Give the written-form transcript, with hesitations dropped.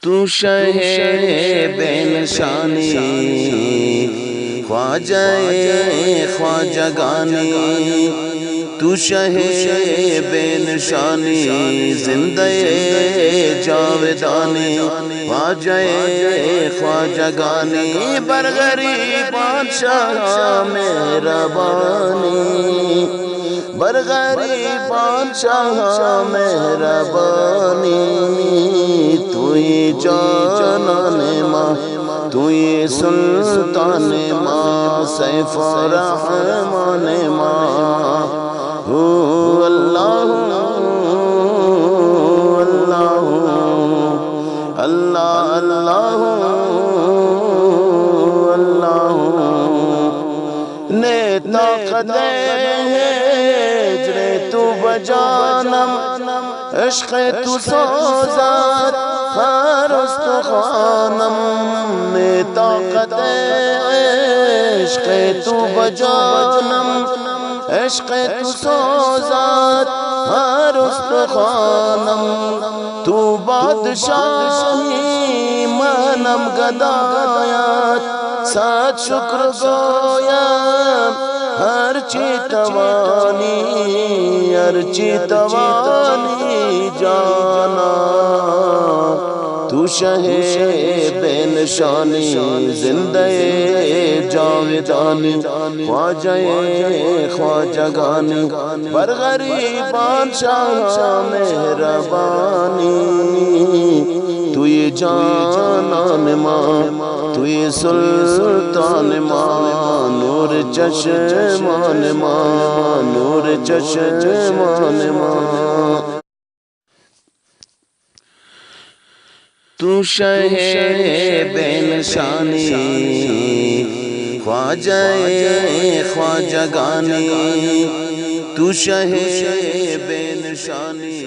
तू शहे बेनशानी ख्वाजाए ख्वाजगानी, तू शहे बेनशानी जिंदे जावेदानी ख्वाजाए ख्वाजगानी। बरगरी बादशाह मेहरबानी, बरगरी बादशाह मेहरबानी। तू ही जानान माँ, तू ही सुल्तान माँ, सैफ रहमान माँ। हो अल्लाह अल्लाह अल्लाह अल्लाह अल्लाह। ने ताकत जरे तू बजानम, इश्क़ तू सोज़ात फरस्त खानम। ने ताकत इश्क़ तू बजानम, इश्क़ तू सोज़ात फरस्त खानम। तू बादशाही मनम गदायात, साथ शुक्र गोयम हर चितवानी, हर चितवानी जाना। तू शहे बेनशानी जिंदे जावेदानी ख्वाजाए ख्वाजगानी। बरगरी बादशाह मेहरबानी, तू ये जानान माँ, तू ये सुल्तान माँ, नूर चश्मान माँ, नूर चश्मान माँ। तू शहे बेनशानी ख्वाजाए ख्वाजगानी, तू शहे बेनशानी।